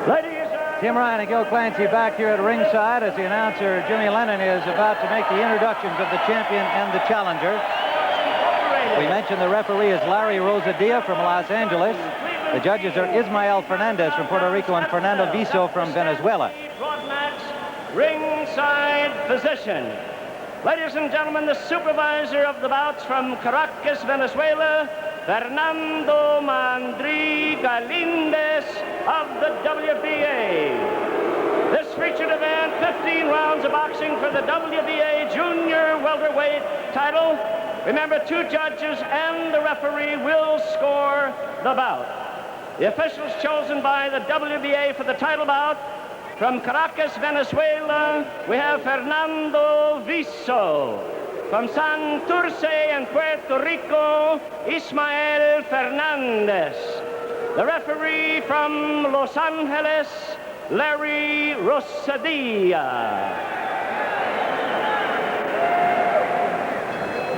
Ladies and Tim Ryan and Gil Clancy back here at ringside as the announcer Jimmy Lennon is about to make the introductions of the champion and the challenger. We mentioned the referee is Larry Rosadilla from Los Angeles. The judges are Ismael Fernandez from Puerto Rico and Fernando Viso from Venezuela. Ringside position. Ladies and gentlemen, the supervisor of the bouts from Caracas, Venezuela, Fernando Mandri Galindez of the WBA. This featured event, 15 rounds of boxing for the WBA junior welterweight title. Remember, 2 judges and the referee will score the bout. The officials chosen by the WBA for the title bout, from Caracas, Venezuela, we have Fernando Viso. From Santurce and Puerto Rico, Ismael Fernandez. The referee from Los Angeles, Larry Rosadilla.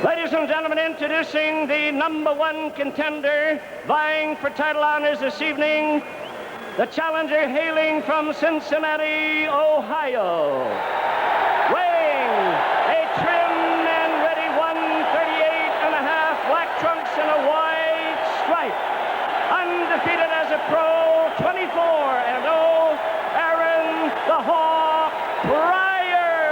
Ladies and gentlemen, introducing the #1 contender vying for title honors this evening, the challenger hailing from Cincinnati, Ohio. Weighing a trim and ready 138.5, black trunks and a white stripe. Undefeated as a pro, 24-0, Aaron the Hawk Pryor.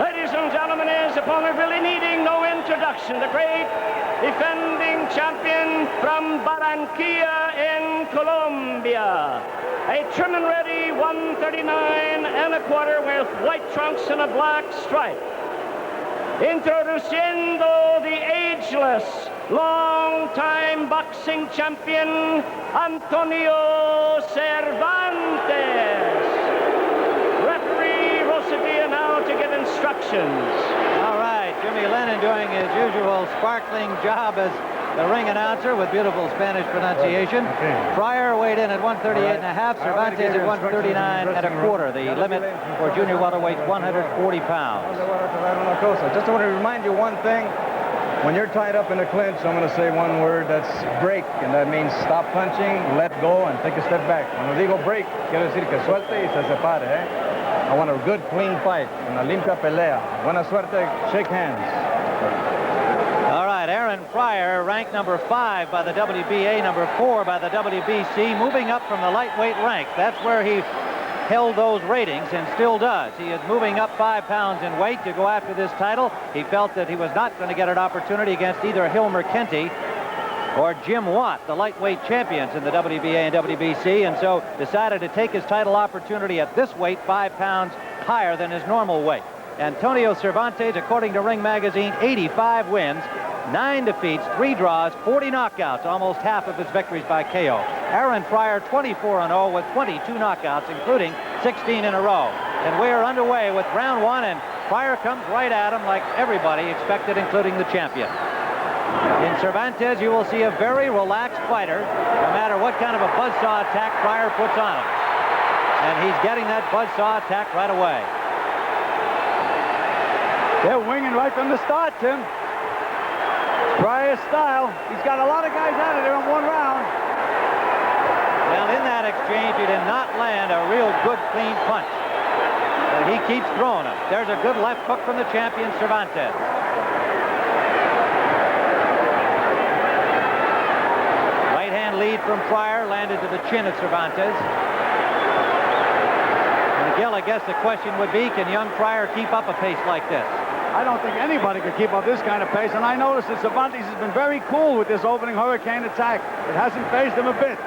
Ladies and gentlemen, his opponent really needing no introduction, the great defending champion from Barranquilla in Colombia. A trim and ready 139.25 with white trunks and a black stripe. Introduciendo the ageless, long-time boxing champion, Antonio Cervantes. Referee Rosadilla now to give instructions. All right, Jimmy Lennon doing his usual sparkling job as the ring announcer with beautiful Spanish pronunciation. Okay. Pryor weighed in at 138.5, Cervantes at 139.25. The limit for junior welterweight, 140 pounds. Just want to remind you one thing. When you're tied up in a clinch, I'm going to say one word, that's break, and that means stop punching, let go, and take a step back. Cuando digo break, quiero decir que suelte y se separe, eh? I want a good, clean fight, una limpia pelea. Buena suerte, shake hands. All right, Aaron Pryor, ranked #5 by the WBA, #4 by the WBC, moving up from the lightweight rank. That's where he held those ratings and still does. He is moving up 5 pounds in weight to go after this title. He felt that he was not going to get an opportunity against either Hilmer Kenty or Jim Watt, the lightweight champions in the WBA and WBC, and so decided to take his title opportunity at this weight, 5 pounds higher than his normal weight. Antonio Cervantes, according to Ring Magazine, 85 wins, 9 defeats, 3 draws, 40 knockouts, almost half of his victories by KO. Aaron Pryor, 24-0 with 22 knockouts, including 16 in a row. And we are underway with round 1, and Pryor comes right at him like everybody expected, including the champion. In Cervantes, you will see a very relaxed fighter, no matter what kind of a buzzsaw attack Pryor puts on him. And he's getting that buzzsaw attack right away. They're winging right from the start, Tim. Pryor style. He's got a lot of guys out of there in 1 round. Well, in that exchange, he did not land a real good, clean punch. But he keeps throwing them. There's a good left hook from the champion, Cervantes. Right hand lead from Pryor, landed to the chin of Cervantes. And Gil, I guess the question would be, can young Pryor keep up a pace like this? I don't think anybody could keep up this kind of pace, and I noticed that Cervantes has been very cool with this opening hurricane attack. It hasn't phased him a bit.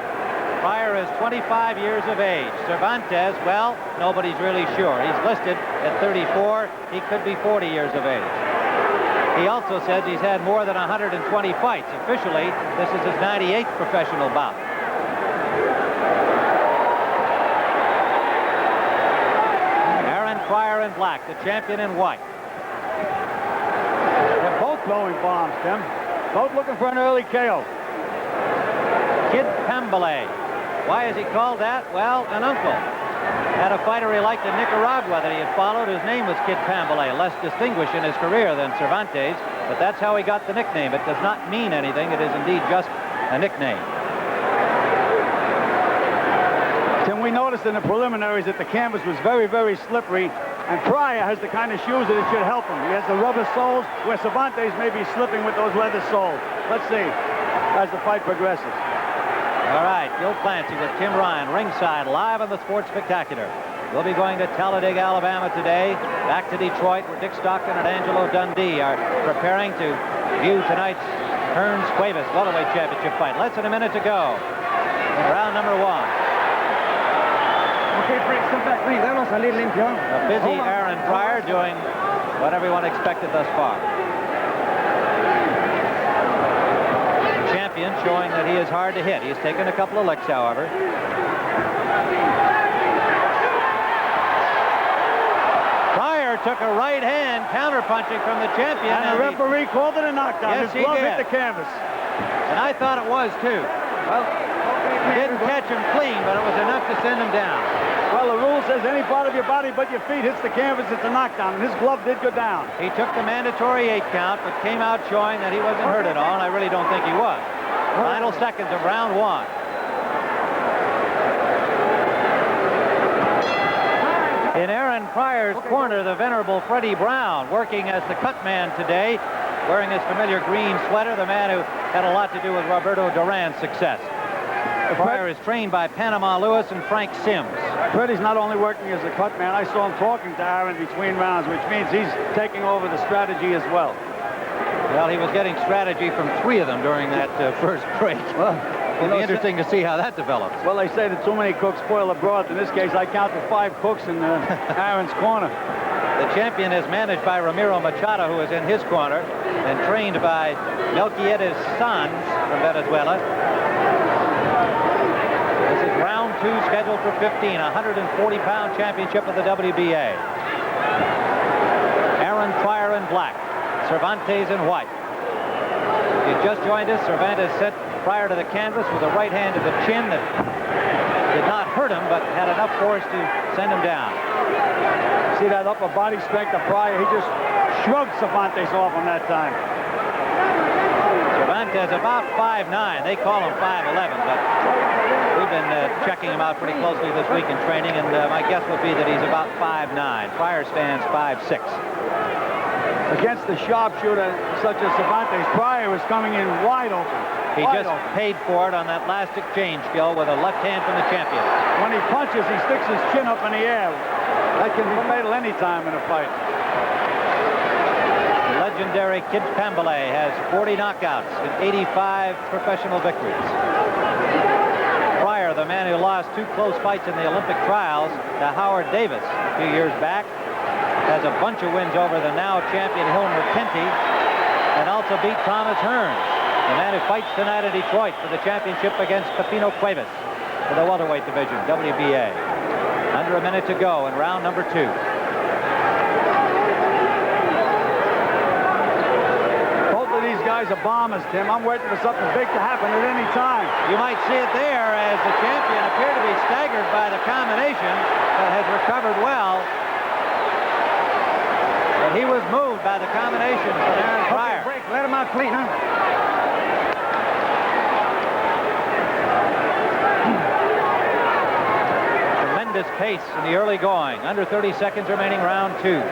Pryor is 25 years of age. Cervantes, well, nobody's really sure. He's listed at 34. He could be 40 years of age. He also says he's had more than 120 fights. Officially, this is his 98th professional bout. Aaron Pryor in black, the champion in white. They're both throwing bombs, Tim. Both looking for an early KO. Kid Pambale. Why is he called that? Well, an uncle. had a fighter he liked in Nicaragua that he had followed, whose name was Kid Pambolay, less distinguished in his career than Cervantes, but that's how he got the nickname. It does not mean anything. It is indeed just a nickname. Tim, we noticed in the preliminaries that the canvas was very, very slippery, and Pryor has the kind of shoes that it should help him. He has the rubber soles, where Cervantes may be slipping with those leather soles. Let's see as the fight progresses. All right, Gil Clancy with Tim Ryan ringside, live on the Sports Spectacular. We'll be going to Talladega, Alabama today, back to Detroit, where Dick Stockton and Angelo Dundee are preparing to view tonight's Hearns-Cuevas welterweight championship fight. Less than a minute to go in round number 1. Okay, Frank, step back. A busy Aaron Pryor doing what everyone expected thus far. The champion showing that he is hard to hit. He's taken a couple of licks, however. Pryor took a right hand counter-punching from the champion. And the referee called it a knockdown. Yes, His glove hit the canvas. And I thought it was, too. Well, he didn't catch him clean, but it was enough to send him down. Well, the rule says any part of your body but your feet hits the canvas, it's a knockdown, and his glove did go down. He took the mandatory 8 count, but came out showing that he wasn't hurt at all, and I really don't think he was. Final seconds of round 1. In Aaron Pryor's corner, the venerable Freddie Brown, working as the cut man today, wearing his familiar green sweater, the man who had a lot to do with Roberto Duran's success. Pryor is trained by Panama Lewis and Frank Sims. Freddie's not only working as a cut man, I saw him talking to Aaron between rounds, which means he's taking over the strategy as well. Well, he was getting strategy from 3 of them during that first break. Well, it'll be interesting to see how that develops. Well, they say that too many cooks spoil the broth. In this case, I counted 5 cooks in Aaron's corner. The champion is managed by Ramiro Machado, who is in his corner, and trained by Melquiades Sanz from Venezuela. This is round 2, scheduled for 15, 140-pound championship of the WBA. Aaron Pryor in black, Cervantes in white. If you just joined us, Cervantes sent Pryor to the canvas with a right hand to the chin that did not hurt him, but had enough force to send him down. See that upper body strength of Pryor? He just shrugged Cervantes off on that time. Cervantes about 5'9". They call him 5'11", but we've been checking him out pretty closely this week in training, and my guess would be that he's about 5'9". Pryor stands 5'6". Against the sharpshooter such as Cervantes, Pryor is coming in wide open. He just paid for it on that last exchange, Gil, with a left hand from the champion. When he punches, he sticks his chin up in the air. That can be fatal any time in a fight. The legendary Kid Pambolay has 40 knockouts and 85 professional victories. Pryor, the man who lost 2 close fights in the Olympic trials to Howard Davis a few years back, has a bunch of wins over the now champion Hilmer Penty, and also beat Thomas Hearns, the man who fights tonight in Detroit for the championship against Pepino Cuevas for the welterweight division, WBA. Under a minute to go in round number 2. Both of these guys are bombers, Tim. I'm waiting for something big to happen at any time. You might see it there as the champion appeared to be staggered by the combination, but has recovered well. But he was moved by the combination from Aaron Pryor. Okay, break. Let him out clean, huh? Tremendous pace in the early going. Under 30 seconds remaining, round 2.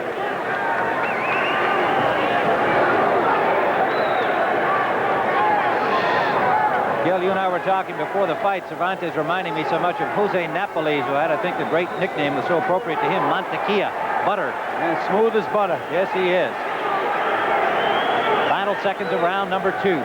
Gil, you and I were talking before the fight. Cervantes reminding me so much of Jose Napoles, who had, I think, the great nickname was so appropriate to him, Mantequilla, butter. And smooth as butter. Yes, he is. Final seconds of round number 2.